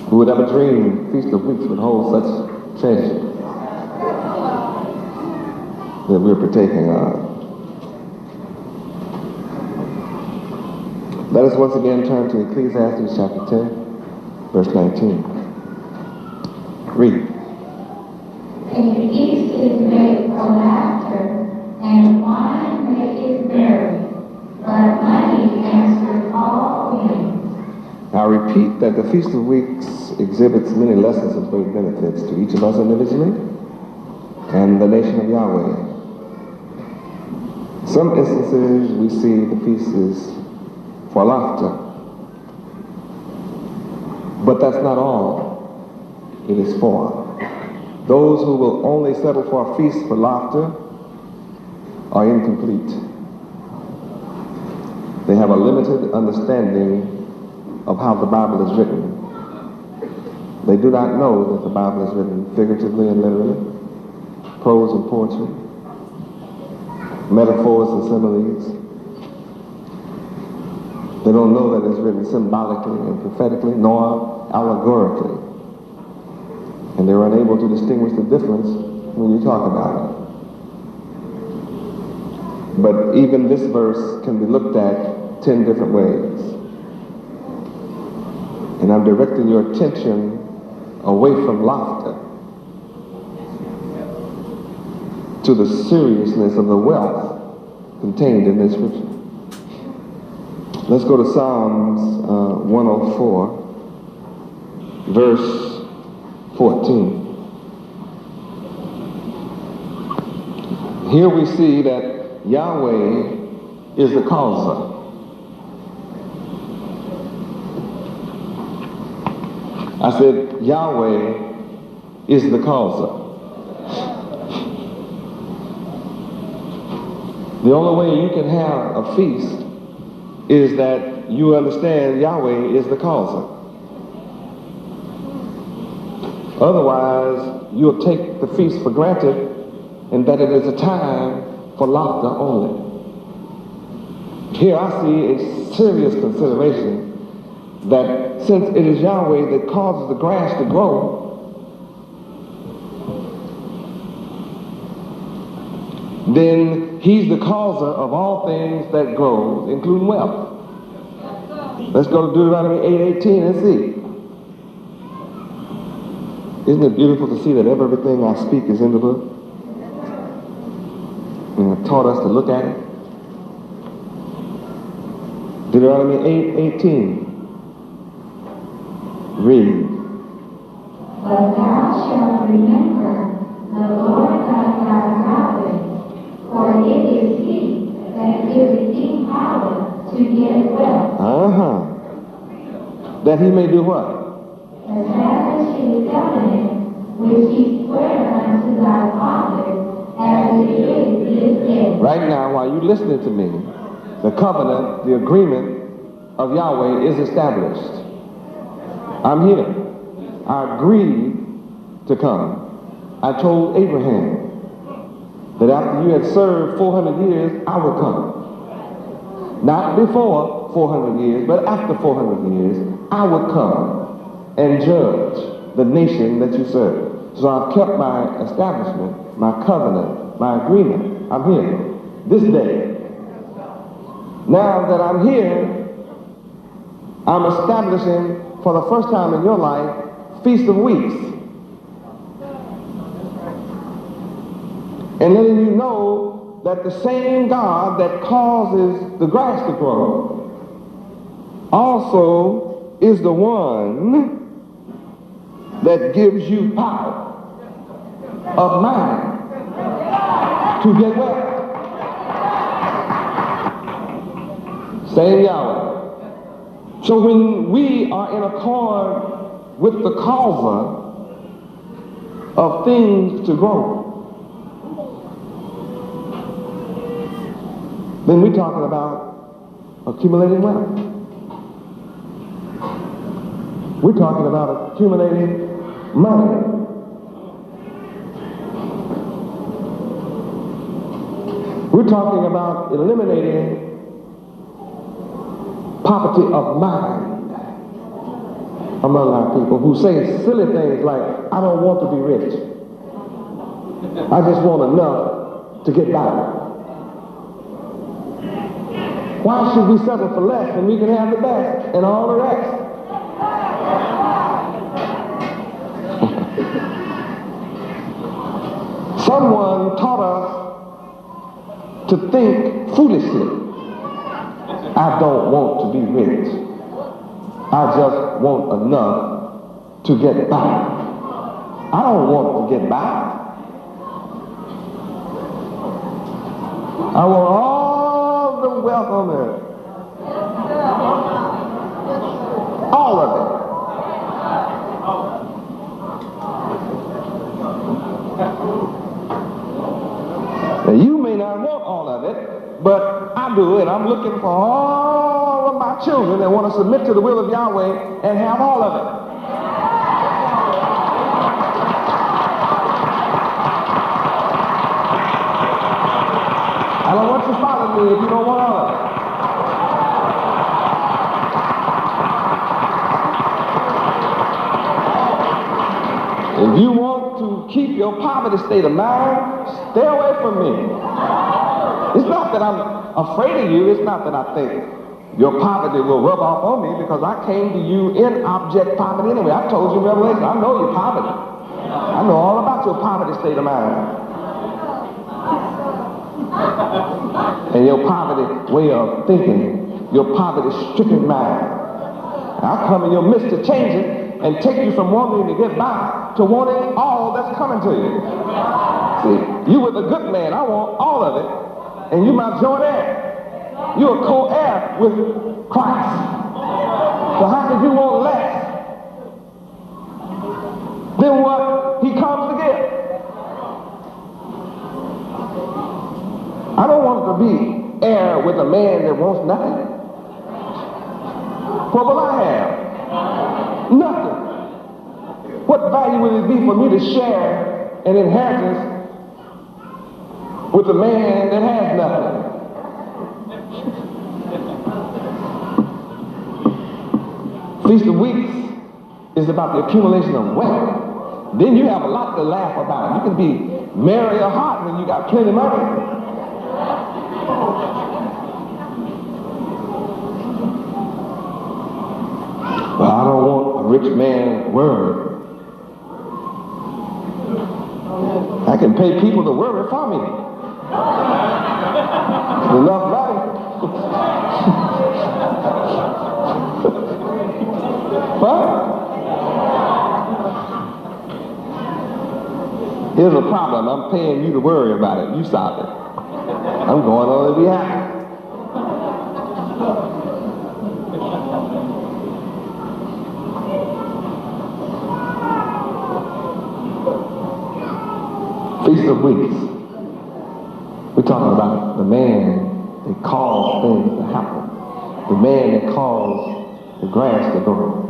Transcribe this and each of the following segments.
Who would ever dream Feast of Weeks would hold such treasure that we're partaking of? Let us once again turn to Ecclesiastes chapter 10, verse 19. Read. A feast is made for laughter, and wine maketh merry, but money answers all things. I repeat that the Feast of Weeks exhibits many lessons of great benefits to each of us individually and the nation of Yahweh. In some instances, we see the feast is for laughter. But that's not all it is for. Those who will only settle for a feast for laughter are incomplete. They have a limited understanding of how the Bible is written. They do not know that the Bible is written figuratively and literally, prose and poetry, metaphors and similes. They don't know that it's written symbolically and prophetically, nor allegorically. And they're unable to distinguish the difference when you talk about it. But even this verse can be looked at 10 different ways. And I'm directing your attention away from laughter to the seriousness of the wealth contained in this scripture. Let's go to Psalms 104, verse 14. Here we see that Yahweh is the causer. I said Yahweh is the causer. The only way you can have a feast is that you understand Yahweh is the causer. Otherwise, you'll take the feast for granted and that it is a time for laughter only. Here I see a serious consideration that since it is Yahweh that causes the grass to grow, then he's the causer of all things that grows, including wealth. Let's go to Deuteronomy 8:18 and see. Isn't it beautiful to see that everything I speak is in the book? And I've taught us to look at it. Deuteronomy 8:18. Read. But thou shalt remember the Lord thy God Yahweh, for it is he that giveth thee power to get wealth. That he may do what? Establish his covenant, which he sware unto thy fathers, as it is this day. Right now, while you're listening to me, the covenant, the agreement of Yahweh is established. I'm here. I agreed to come. I told Abraham that after you had served 400 years, I would come. Not before 400 years, but after 400 years, I would come and judge the nation that you serve. So I've kept my establishment, my covenant, my agreement. I'm here this day. Now that I'm here, I'm establishing for the first time in your life, Feast of Weeks. And letting you know that the same God that causes the grass to grow also is the one that gives you power of mind to get wealth. Same Yahweh. So when we are in accord with the causer of things to grow, then we're talking about accumulating wealth. We're talking about accumulating money. We're talking about eliminating poverty of mind among our people who say silly things like, I don't want to be rich. I just want enough to get by. Why should we settle for less when we can have the best and all the rest? Someone taught us to think foolishly. I don't want to be rich. I just want enough to get by. I don't want to get by. I want all the wealth on earth. All of it. Now, you may not want all of it, but I do, and I'm looking for all of my children that want to submit to the will of Yahweh and have all of it. I don't want you to follow me if you don't want all of it. If you want to keep your poverty state of mind, stay away from me. It's not that I'm afraid of you. It's not that I think your poverty will rub off on me, because I came to you in object poverty anyway. I told you in Revelation, I know your poverty. I know all about your poverty state of mind. And your poverty way of thinking, your poverty-stricken mind. I'll come in your midst to change it and take you from wanting to get by to wanting all that's coming to you. See, you were the good man. I want all of it. And you my joint heir. You're a co-heir with Christ. So how could you want less than what he comes to give? I don't want to be heir with a man that wants nothing. What will I have? Nothing. What value will it be for me to share an inheritance with a man that has nothing? Feast of Weeks is about the accumulation of wealth. Then you have a lot to laugh about. You can be merry or hot when you got plenty of money. Well, I don't want a rich man's word. I can pay people to worry for me. Enough money. What? Here's a problem. I'm paying you to worry about it. You stop it. I'm going on to be happy. Feast of Weeks. We're talking about the man that caused things to happen. The man that caused the grass to grow.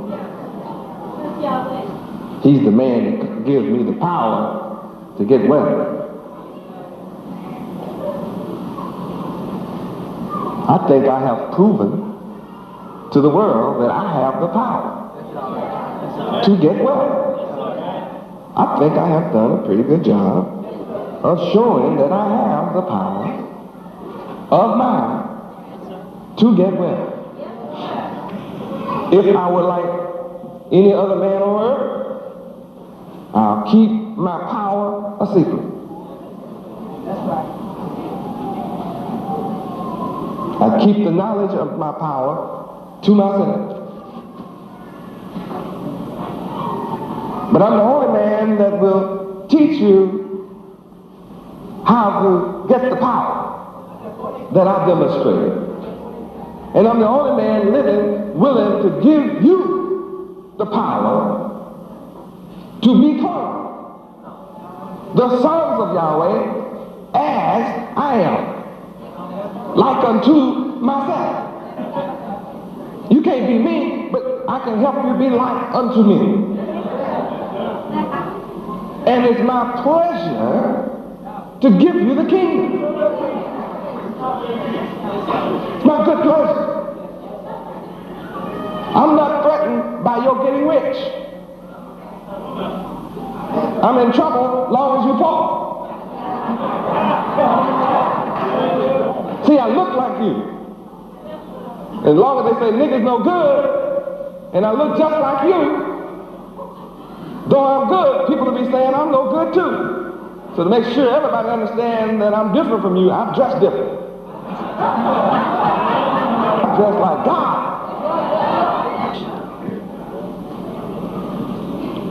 He's the man that gives me the power to get wealth. I think I have proven to the world that I have the power to get wealth. I think I have done a pretty good job of showing that I have the power of mind to get wealth. If I were like any other man on earth, I'll keep my power a secret. That's right. I keep the knowledge of my power to myself. But I'm the only man that will teach you how to get the power that I demonstrated. And I'm the only man living willing to give you the power to become the sons of Yahweh as I am, like unto myself. You can't be me, but I can help you be like unto me. And it's my pleasure to give you the kingdom. It's my good pleasure. I'm not threatened by your getting rich. I'm in trouble long as you poor. See, I look like you. As long as they say niggas no good, and I look just like you, though I'm good, people will be saying I'm no good too. So to make sure everybody understands that I'm different from you, I'm dressed different. I'm dressed like God.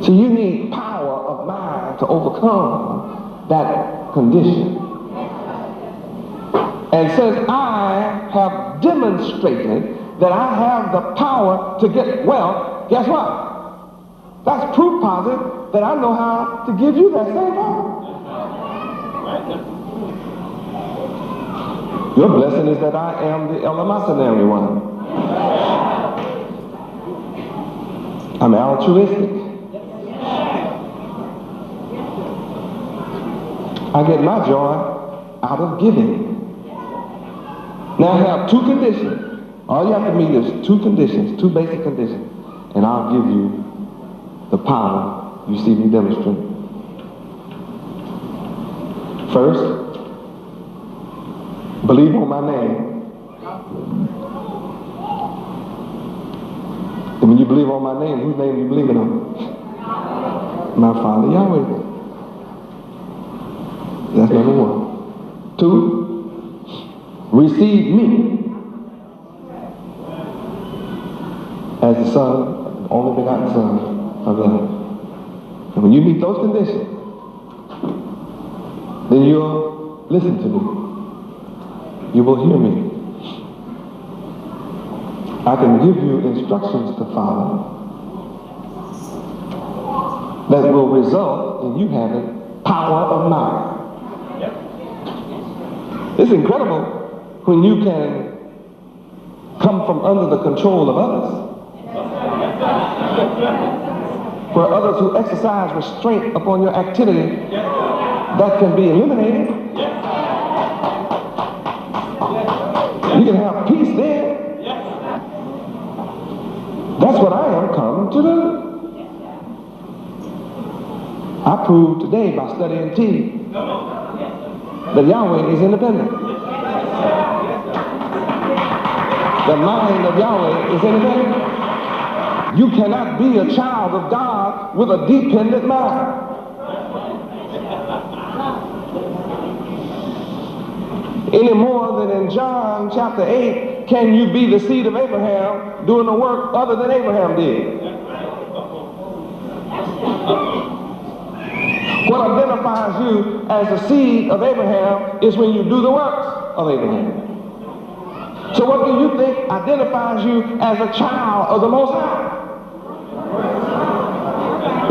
So you need power of mind to overcome that condition. And since I have demonstrated that I have the power to get wealth, guess what? That's proof positive that I know how to give you that same power. Your blessing is that I am the eleemosynary one. I'm altruistic. I get my joy out of giving. Now I have two conditions. All you have to meet is two conditions, two basic conditions, and I'll give you the power you see me demonstrate. First, believe on my name. And when you believe on my name, whose name are you believing on? My Father Yahweh. That's number one. Two, receive me as the Son, the only begotten Son of God. And when you meet those conditions, then you'll listen to me. You will hear me. I can give you instructions to follow that will result in you having power of mind. It's incredible when you can come from under the control of others, where others who exercise restraint upon your activity, that can be eliminated. You can have peace there. That's what I am come to do. I proved today by studying T that Yahweh is independent. The mind of Yahweh is independent. You cannot be a child of God with a dependent mind. Any more than in John chapter 8 can you be the seed of Abraham doing the work other than Abraham did. What identifies you as the seed of Abraham is when you do the works of Abraham. So what do you think identifies you as a child of the Most High?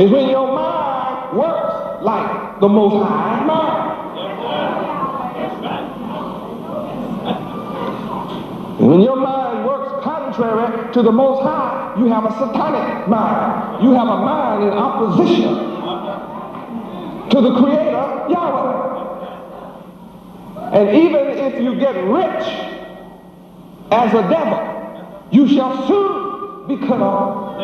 Is when your mind works like the Most High's mind. And when your mind works contrary to the Most High, you have a satanic mind. You have a mind in opposition to the Creator, Yahweh. And even if you get rich as a devil, you shall soon be cut off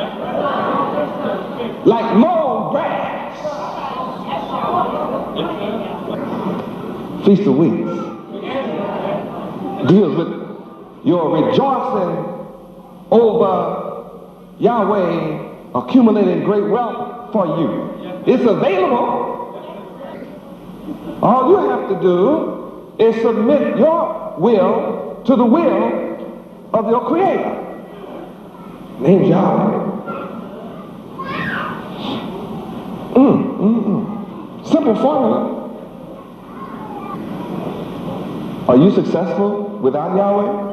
like mown grass. Feast of Weeks deals with your rejoicing over Yahweh accumulating great wealth for you. It's available. All you have to do is submit your will to the will of your Creator. Named Yahweh. Simple formula. Are you successful without Yahweh?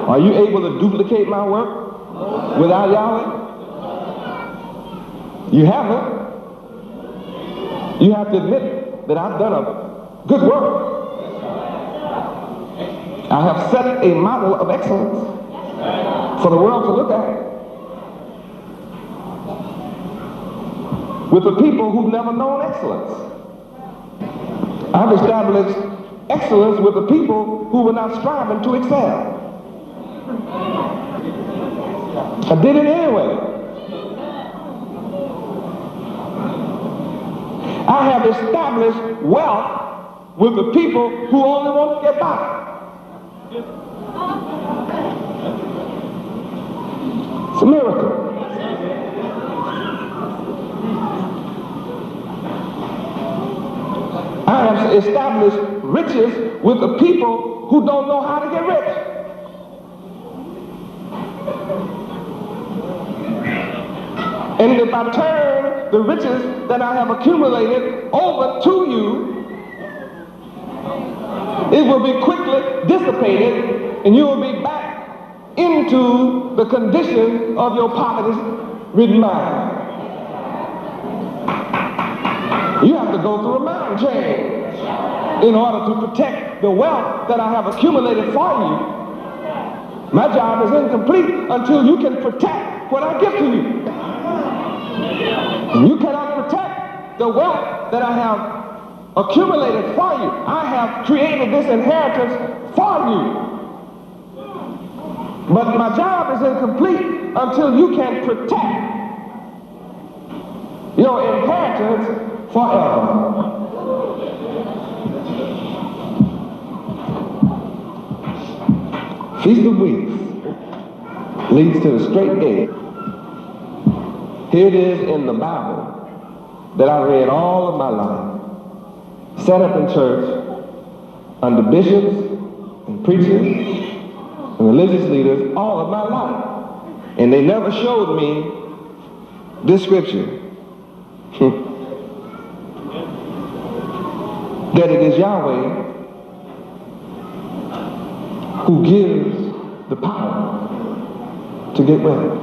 Are you able to duplicate my work without Yahweh? You haven't. You have to admit that I've done a good work. I have set a model of excellence for the world to look at. With the people who've never known excellence. I've established excellence with the people who were not striving to excel. I did it anyway. I have established wealth with the people who only want to get by. It's a miracle. I have established riches with the people who don't know how to get rich. And if I turn the riches that I have accumulated over to you, it will be quickly dissipated and you will be back into the condition of your poverty-ridden mind. You have to go through a mind change in order to protect the wealth that I have accumulated for you. My job is incomplete until you can protect what I give to you. And you cannot protect the wealth that I have accumulated for you. I have created this inheritance for you. But my job is incomplete until you can protect your inheritance forever. Feast of Weeks leads to the straight gate. Here it is in the Bible that I read all of my life, set up in church under bishops and preachers and religious leaders all of my life. And they never showed me this scripture. That it is Yahweh who gives the power to get wealth.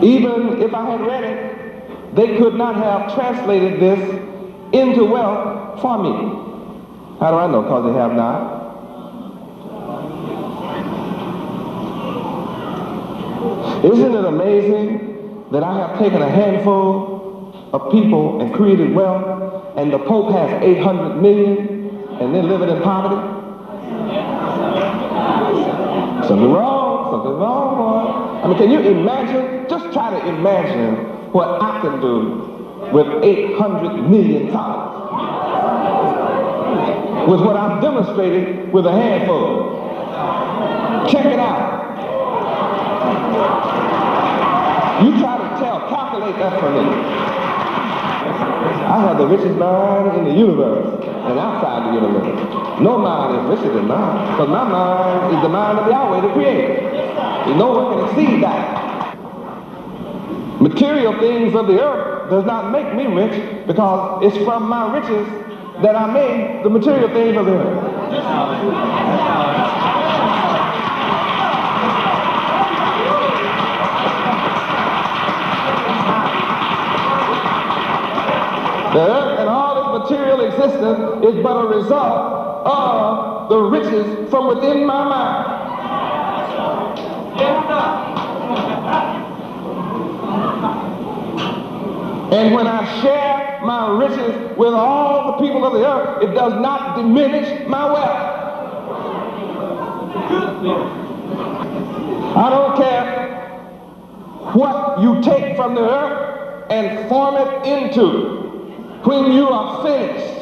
Even if I had read it, they could not have translated this into wealth for me. How do I know? Because they have not. Isn't it amazing that I have taken a handful of people and created wealth, and the Pope has 800 million and they're living in poverty? Something wrong, boy. I mean, can you imagine? Just try to imagine what I can do with 800 million dollars. With what I've demonstrated with a handful. Check it out. You try to calculate that for me. I have the richest mind in the universe and outside the universe. No mind is richer than mine, because my mind is the mind of Yahweh, the Creator. And no one can exceed that. Material things of the earth does not make me rich, because it's from my riches that I made the material things of the earth. The earth and all its material existence is but a result of the riches from within my mind. And when I share my riches with all the people of the earth, it does not diminish my wealth. I don't care what you take from the earth and form it into. When you are finished,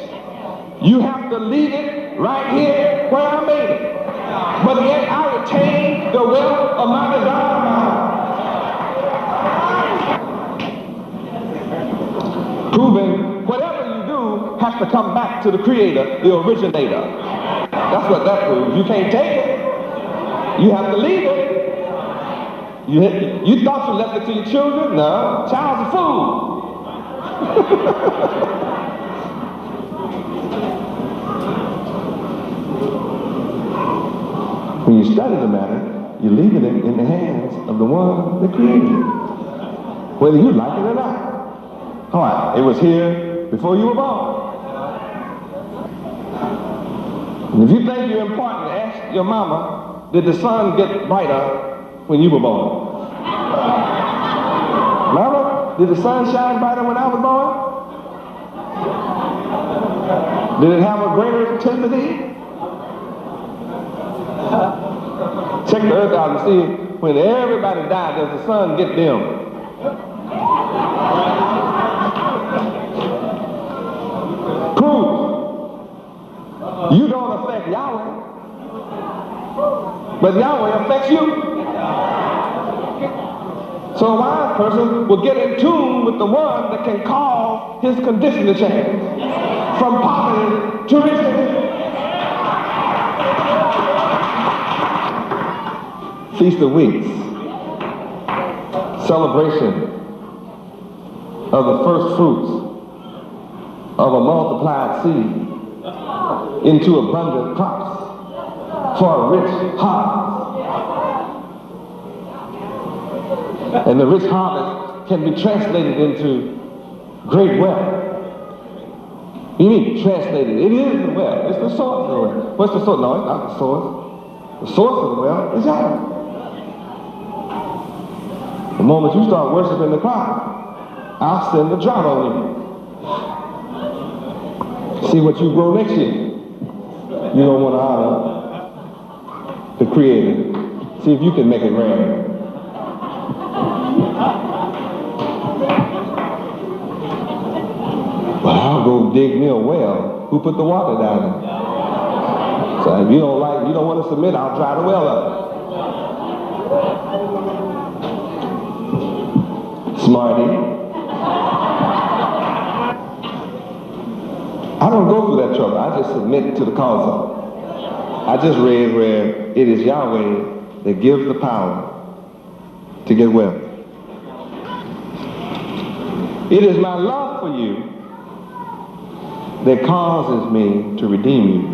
you have to leave it right here where I made it. But yet I retain the wealth of my divine mind. Proving whatever you do has to come back to the Creator, the originator. That's what that proves. You can't take it. You have to leave it. You thought you left it to your children? No. Child's a fool. When you study the matter, you're leaving it in the hands of the one that created it, whether you like it or not. All right, it was here before you were born. And if you think you're important, ask your mama, did the sun get brighter when you were born? Mama, did the sun shine brighter when I was born? Did it have a greater intensity? Check the earth out and see when everybody dies, does the sun get dim? Proof. You don't affect Yahweh, but Yahweh affects you. So a wise person will get in tune with the one that can cause his condition to change from poverty to riches. Feast of Weeks, celebration of the first fruits of a multiplied seed into abundant crops for a rich harvest. And the rich harvest can be translated into great wealth. You mean translated? It is the wealth. It's the source of the wealth. What's the source? No, it's not the source. The source of the wealth is Yahweh. The moment you start worshiping the crop, I'll send the drought on you. See what you grow next year. You don't want to honor the Creator. See if you can make it rain. Well, I'll go dig me a well. Who put the water down there? So if you don't want to submit, I'll dry the well up. Smarty. I don't go through that trouble. I just submit to the cause of it. I just read where it is Yahweh that gives the power to get wealth. It is my love for you that causes me to redeem you.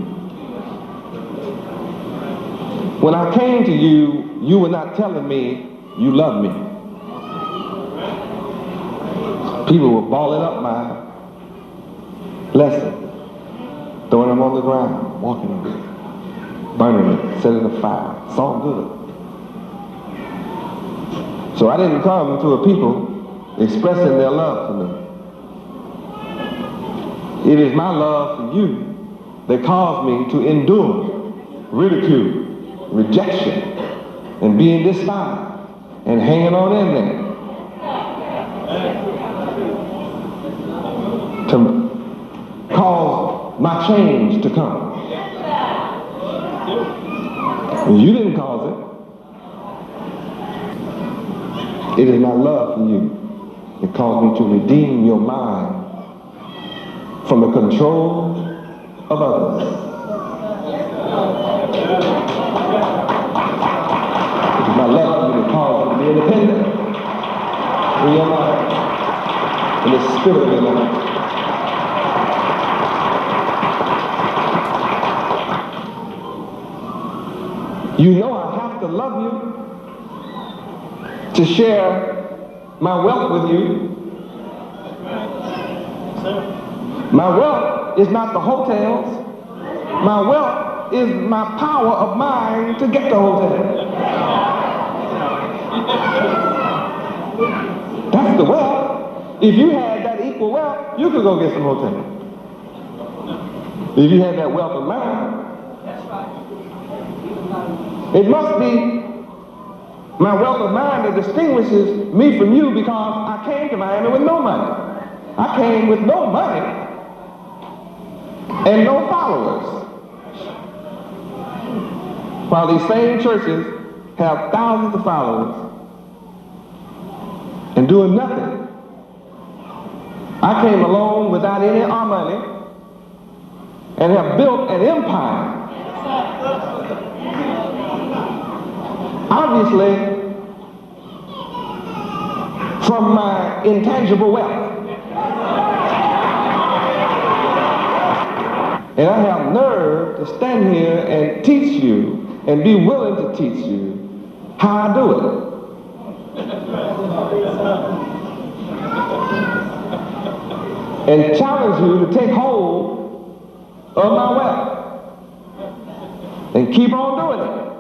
When I came to you, you were not telling me you love me. People were balling up my lesson, throwing them on the ground, walking on it, burning it, setting the fire. It's all good. So I didn't come to a people expressing their love for me. It is my love for you that caused me to endure ridicule, rejection, and being despised, and hanging on in there to cause my change to come. And you didn't cause it. It is my love for you that caused me to redeem your mind from the control of others. It is my love for you that caused you to be independent in your mind, in the spirit of your life. You know I have to love you to share my wealth with you. My wealth is not the hotels. My wealth is my power of mind to get the hotel. That's the wealth. If you had that equal wealth, you could go get some hotel. If you had that wealth of mind, it must be my wealth of mind that distinguishes me from you, because I came to Miami with no money. I came with no money and no followers. While these same churches have thousands of followers and doing nothing. I came alone without any money and have built an empire. Obviously, from my intangible wealth. And I have nerve to stand here and teach you and be willing to teach you how I do it. And challenge you to take hold of my wealth and keep on doing it.